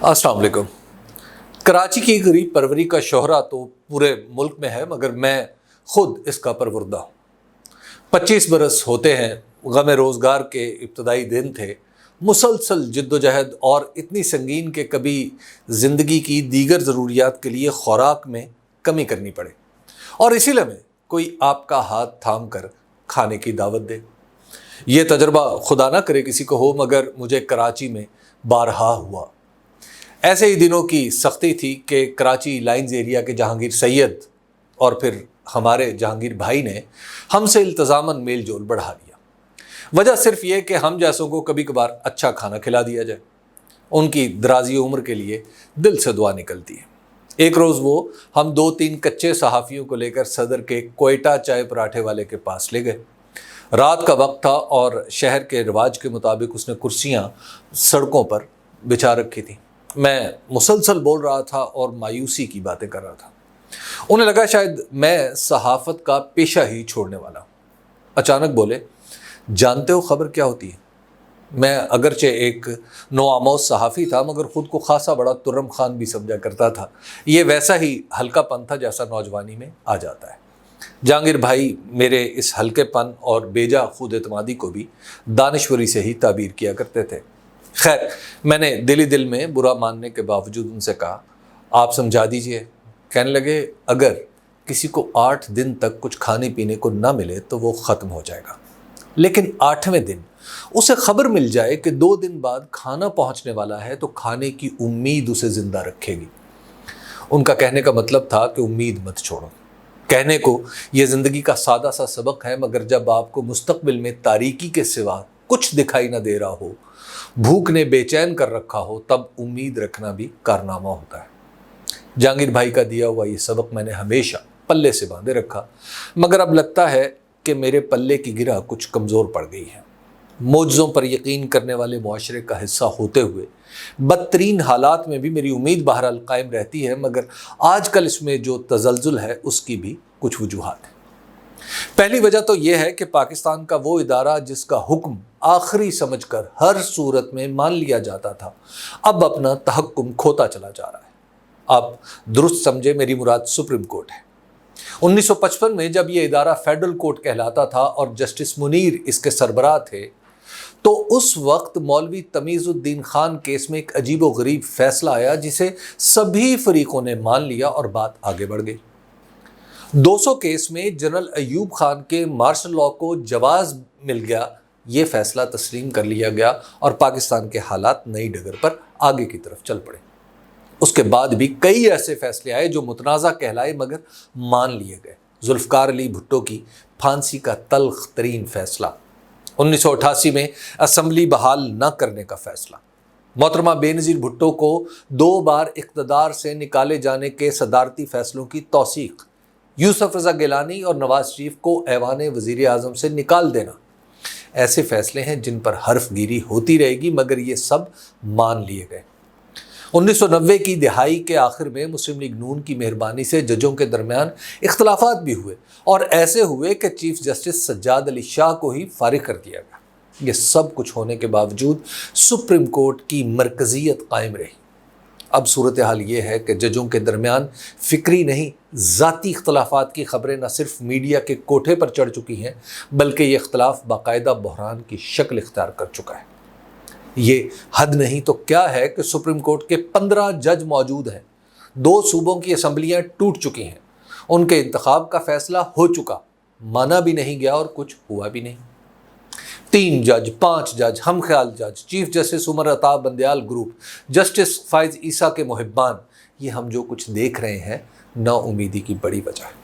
अस्सलाम वालेकुम। कराची की गरीब परवरी का शोहरा तो पूरे मुल्क में है, मगर मैं खुद इसका परवरदा हूँ। 25 बरस होते हैं, गम रोज़गार के इब्तदाई दिन थे। मुसलसल जिद्दोजहद और इतनी संगीन कि कभी ज़िंदगी की दीगर ज़रूरियात के लिए खुराक में कमी करनी पड़े और इसी लम्हे कोई आपका हाथ थाम कर खाने की दावत दे। ये तजर्बा खुदा ना करे किसी को हो, मगर मुझे कराची में बारहा हुआ। ऐसे ही दिनों की सख्ती थी कि कराची लाइंस एरिया के जहांगीर सैयद और फिर हमारे जहांगीर भाई ने हमसे इल्तज़ामन मेल जोल बढ़ा लिया। वजह सिर्फ ये कि हम जैसों को कभी कभार अच्छा खाना खिला दिया जाए। उनकी दराजी उम्र के लिए दिल से दुआ निकलती है। एक रोज़ वो हम 2-3 कच्चे सहाफ़ियों को लेकर सदर के कोयटा चाय पराठे वाले के पास ले गए। रात का वक्त था और शहर के रिवाज के मुताबिक उसने कुर्सियाँ सड़कों पर बिछा रखी थी। मैं मुसलसल बोल रहा था और मायूसी की बातें कर रहा था। उन्हें लगा शायद मैं सहाफ़त का पेशा ही छोड़ने वाला हूँ। अचानक बोले, जानते हो खबर क्या होती है? मैं अगरचे एक नोआमोज सहाफ़ी था, मगर ख़ुद को खासा बड़ा तुर्रम खान भी समझा करता था। ये वैसा ही हल्कापन था जैसा नौजवानी में आ जाता है। जहांगीर भाई मेरे इस हल्केपन और बेजा खुद एतमादी को भी दानिश्वरी से ही ताबीर किया करते थे। खैर, मैंने दिली दिल में बुरा मानने के बावजूद उनसे कहा, आप समझा दीजिए। कहने लगे, अगर किसी को 8 दिन तक कुछ खाने पीने को ना मिले तो वो ख़त्म हो जाएगा, लेकिन 8वें दिन उसे खबर मिल जाए कि 2 दिन बाद खाना पहुंचने वाला है तो खाने की उम्मीद उसे ज़िंदा रखेगी। उनका कहने का मतलब था कि उम्मीद मत छोड़ो। कहने को ये ज़िंदगी का सादा सा सबक है, मगर जब आपको मुस्तकबिल में तारीकी के सिवा कुछ दिखाई ना दे रहा हो, भूख ने बेचैन कर रखा हो, तब उम्मीद रखना भी कारनामा होता है। जहांगीर भाई का दिया हुआ ये सबक मैंने हमेशा पल्ले से बांधे रखा, मगर अब लगता है कि मेरे पल्ले की गिरह कुछ कमज़ोर पड़ गई है। मौजज़ों पर यकीन करने वाले मुआशरे का हिस्सा होते हुए बदतरीन हालात में भी मेरी उम्मीद बहरहाल कायम रहती है, मगर आजकल इसमें जो तज़ल्ज़ुल है उसकी भी कुछ वजूहात हैं। पहली वजह तो यह है कि पाकिस्तान का वो इदारा जिसका हुक्म आखिरी समझकर हर सूरत में मान लिया जाता था, अब अपना तहक्कुम खोता चला जा रहा है। आप दुरुस्त समझे, मेरी मुराद सुप्रीम कोर्ट है। 1955 में जब ये इदारा फेडरल कोर्ट कहलाता था और जस्टिस मुनीर इसके सरबराह थे, तो उस वक्त मौलवी तमीज़ुद्दीन खान केस में एक अजीबो गरीब फैसला आया जिसे सभी फरीकों ने मान लिया और बात आगे बढ़ गई। 200 केस में जनरल अयूब खान के मार्शल लॉ को जवाज़ मिल गया। ये फैसला तस्लीम कर लिया गया और पाकिस्तान के हालात नई डगर पर आगे की तरफ चल पड़े। उसके बाद भी कई ऐसे फैसले आए जो मुतनाज़ा कहलाए मगर मान लिए गए। जुल्फ़कार अली भुट्टो की फांसी का तल्ख़ तरीन फैसला, 1988 में असम्बली बहाल न करने का फैसला, मोहतरमा बेनज़ीर भुट्टो को 2 बार इक़्तिदार से निकाले जाने के सदारती फैसलों की तौसीक़, यूसुफ रज़ा गिलानी और नवाज शरीफ को ऐवान वज़ीर आज़म से निकाल देना, ऐसे फैसले हैं जिन पर हर्फगिरी होती रहेगी, मगर ये सब मान लिए गए। 1990 की दिहाई के आखिर में मुस्लिम लीग नून की मेहरबानी से जजों के दरमियान इख्तलाफात भी हुए और ऐसे हुए कि चीफ जस्टिस सज्जाद अली शाह को ही फारिग कर दिया गया। ये सब कुछ होने के बावजूद सुप्रीम कोर्ट की मरकज़ियत कायम रही। अब सूरत हाल ये है कि जजों के दरमियान फ़िक्री नहीं, ज़ाती इख्तलाफात की ख़बरें न सिर्फ मीडिया के कोठे पर चढ़ चुकी हैं, बल्कि ये इख्तलाफ बाकायदा बहरान की शक्ल इख्तियार कर चुका है। ये हद नहीं तो क्या है कि सुप्रीम कोर्ट के 15 जज मौजूद हैं। 2 सूबों की असम्बलियाँ टूट चुकी हैं। उनके इंतखाब का फ़ैसला हो चुका, माना भी नहीं गया और कुछ हुआ भी नहीं। 3 जज, 5 जज, हम ख्याल जज, chief justice Umar Ata Bandial group, justice Faiz ईसा के मुहिब्बान, ये हम जो कुछ देख रहे हैं नाउमीदी की बड़ी वजह है।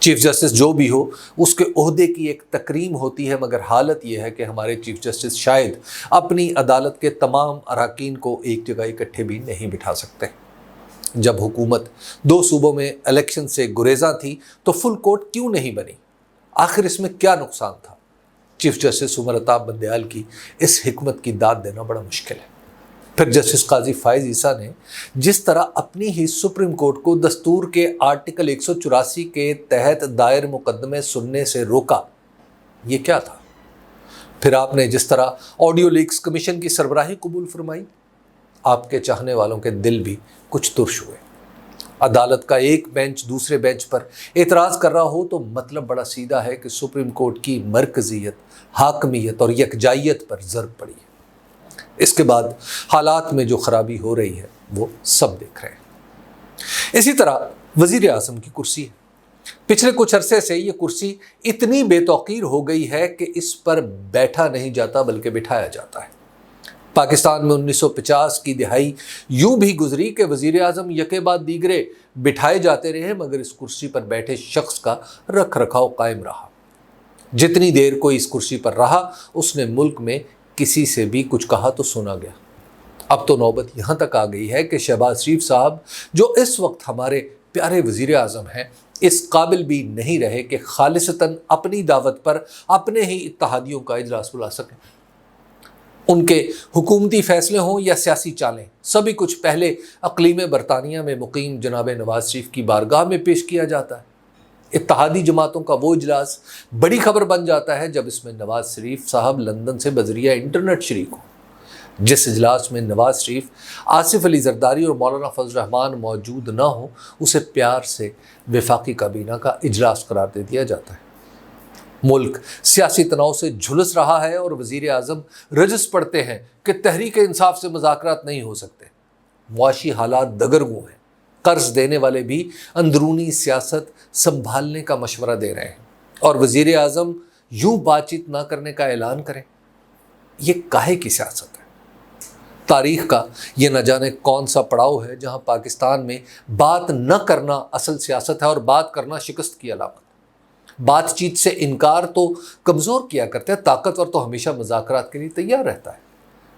चीफ जस्टिस जो भी हो, उसके ओहदे की एक तकरीम होती है, मगर हालत यह है कि हमारे चीफ जस्टिस शायद अपनी अदालत के तमाम अरकान को एक जगह इकट्ठे भी नहीं बिठा सकते। जब हुकूमत 2 सूबों में इलेक्शन से गुरेज़ा थी तो फुल कोर्ट क्यों नहीं बनी? आखिर इसमें क्या नुकसान था? चीफ जस्टिस उमर अता बंदयाल की इस हिकमत की दाद देना बड़ा मुश्किल है। फिर जस्टिस काजी फ़ाइज़ ईसा ने जिस तरह अपनी ही सुप्रीम कोर्ट को दस्तूर के आर्टिकल 184 के तहत दायर मुकदमे सुनने से रोका, ये क्या था? फिर आपने जिस तरह ऑडियो लीक्स कमीशन की सरबराही कबूल फरमाई, آپ کے چاہنے والوں کے دل بھی کچھ ترش ہوئے۔ عدالت کا ایک بینچ دوسرے بینچ پر اعتراض کر رہا ہو تو مطلب بڑا سیدھا ہے کہ سپریم کورٹ کی مرکزیت، حاکمیت اور یکجائیت پر ضرب پڑی ہے۔ اس کے بعد حالات میں جو خرابی ہو رہی ہے وہ سب دیکھ رہے ہیں۔ اسی طرح وزیر اعظم کی کرسی ہے۔ پچھلے کچھ عرصے سے یہ کرسی اتنی بے توقیر ہو گئی ہے کہ اس پر بیٹھا نہیں جاتا بلکہ بٹھایا جاتا ہے۔ پاکستان میں 1950 کی دہائی یوں بھی گزری کہ وزیر اعظم یکے بعد دیگرے بٹھائے جاتے رہے، مگر اس کرسی پر بیٹھے شخص کا رکھ رکھاؤ قائم رہا۔ جتنی دیر کوئی اس کرسی پر رہا اس نے ملک میں کسی سے بھی کچھ کہا تو سنا گیا۔ اب تو نوبت یہاں تک آ گئی ہے کہ شہباز شریف صاحب جو اس وقت ہمارے پیارے وزیر اعظم ہیں، اس قابل بھی نہیں رہے کہ خالصتاً اپنی دعوت پر اپنے ہی اتحادیوں کا اجلاس بلا سکیں۔ ان کے حکومتی فیصلے ہوں یا سیاسی چالیں، سبھی کچھ پہلے اقلیم برطانیہ میں مقیم جناب نواز شریف کی بارگاہ میں پیش کیا جاتا ہے۔ اتحادی جماعتوں کا وہ اجلاس بڑی خبر بن جاتا ہے جب اس میں نواز شریف صاحب لندن سے بذریعہ انٹرنیٹ شریک ہوں۔ جس اجلاس میں نواز شریف، آصف علی زرداری اور مولانا فضل الرحمان موجود نہ ہوں، اسے پیار سے وفاقی کابینہ کا اجلاس قرار دے دیا جاتا ہے۔ ملک سیاسی تناؤ سے جھلس رہا ہے اور وزیر اعظم رجس پڑھتے ہیں کہ تحریک انصاف سے مذاکرات نہیں ہو سکتے۔ معاشی حالات دگرگوں ہیں، قرض دینے والے بھی اندرونی سیاست سنبھالنے کا مشورہ دے رہے ہیں، اور وزیر اعظم یوں بات چیت نہ کرنے کا اعلان کریں۔ یہ کاہے کی سیاست ہے؟ تاریخ کا یہ نہ جانے کون سا پڑاؤ ہے جہاں پاکستان میں بات نہ کرنا اصل سیاست ہے اور بات کرنا شکست کی علامت۔ بات چیت سے انکار تو کمزور کیا کرتے ہیں، طاقتور تو ہمیشہ مذاکرات کے لیے تیار رہتا ہے۔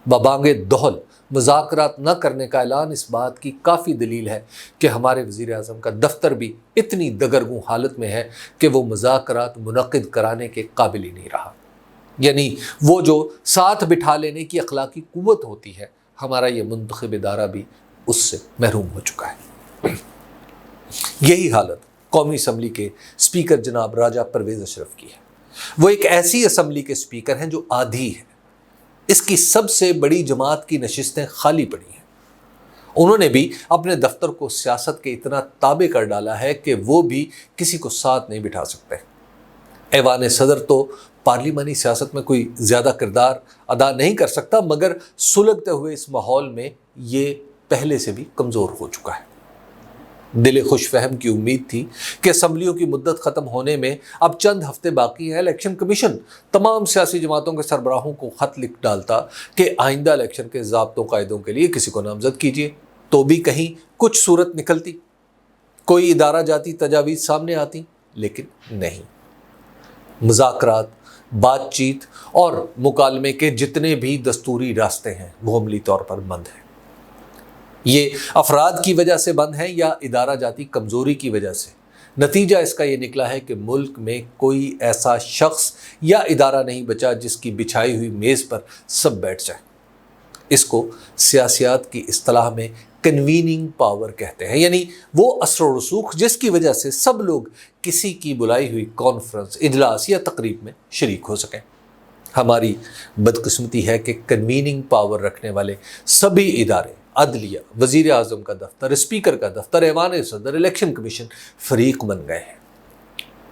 ببانگ دہل مذاکرات نہ کرنے کا اعلان اس بات کی کافی دلیل ہے کہ ہمارے وزیر اعظم کا دفتر بھی اتنی دگرگوں حالت میں ہے کہ وہ مذاکرات منعقد کرانے کے قابل ہی نہیں رہا۔ یعنی وہ جو ساتھ بٹھا لینے کی اخلاقی قوت ہوتی ہے، ہمارا یہ منتخب ادارہ بھی اس سے محروم ہو چکا ہے۔ یہی حالت قومی اسمبلی کے اسپیکر جناب راجہ پرویز اشرف کی ہے۔ وہ ایک ایسی اسمبلی کے اسپیکر ہیں جو آدھی ہے۔ اس کی سب سے بڑی جماعت کی نشستیں خالی پڑی ہیں۔ انہوں نے بھی اپنے دفتر کو سیاست کے اتنا تابع کر ڈالا ہے کہ وہ بھی کسی کو ساتھ نہیں بٹھا سکتے۔ ایوان صدر تو پارلیمانی سیاست میں کوئی زیادہ کردار ادا نہیں کر سکتا، مگر سلگتے ہوئے اس ماحول میں یہ پہلے سے بھی کمزور ہو چکا ہے۔ دل خوش فہم کی امید تھی کہ اسمبلیوں کی مدت ختم ہونے میں اب چند ہفتے باقی ہیں، الیکشن کمیشن تمام سیاسی جماعتوں کے سربراہوں کو خط لکھ ڈالتا کہ آئندہ الیکشن کے ضابطوں قاعدوں کے لیے کسی کو نامزد کیجیے، تو بھی کہیں کچھ صورت نکلتی، کوئی ادارہ جاتی تجاویز سامنے آتی، لیکن نہیں۔ مذاکرات، بات چیت اور مکالمے کے جتنے بھی دستوری راستے ہیں وہ عملی طور پر بند ہیں۔ یہ افراد کی وجہ سے بند ہیں یا ادارہ جاتی کمزوری کی وجہ سے؟ نتیجہ اس کا یہ نکلا ہے کہ ملک میں کوئی ایسا شخص یا ادارہ نہیں بچا جس کی بچھائی ہوئی میز پر سب بیٹھ جائیں۔ اس کو سیاسیات کی اصطلاح میں کنویننگ پاور کہتے ہیں، یعنی وہ اثر و رسوخ جس کی وجہ سے سب لوگ کسی کی بلائی ہوئی کانفرنس، اجلاس یا تقریب میں شریک ہو سکیں۔ ہماری بدقسمتی ہے کہ کنویننگ پاور رکھنے والے سبھی ادارے، عدلیہ، وزیر اعظم کا دفتر، اسپیکر کا دفتر، ایوان صدر، الیکشن کمیشن فریق بن گئے ہیں۔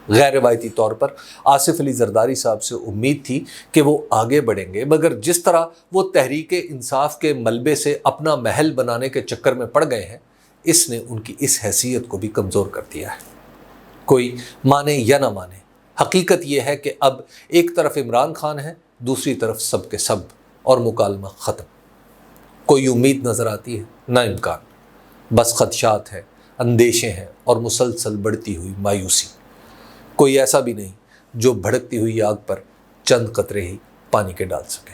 غیر روایتی طور پر آصف علی زرداری صاحب سے امید تھی کہ وہ آگے بڑھیں گے، مگر جس طرح وہ تحریک انصاف کے ملبے سے اپنا محل بنانے کے چکر میں پڑ گئے ہیں، اس نے ان کی اس حیثیت کو بھی کمزور کر دیا ہے۔ کوئی مانے یا نہ مانے، حقیقت یہ ہے کہ اب ایک طرف عمران خان ہے، دوسری طرف سب کے سب، اور مکالمہ ختم۔ کوئی امید نظر آتی ہے؟ نہ امکان، بس خدشات ہیں، اندیشے ہیں اور مسلسل بڑھتی ہوئی مایوسی۔ کوئی ایسا بھی نہیں جو بھڑکتی ہوئی آگ پر چند قطرے ہی پانی کے ڈال سکے۔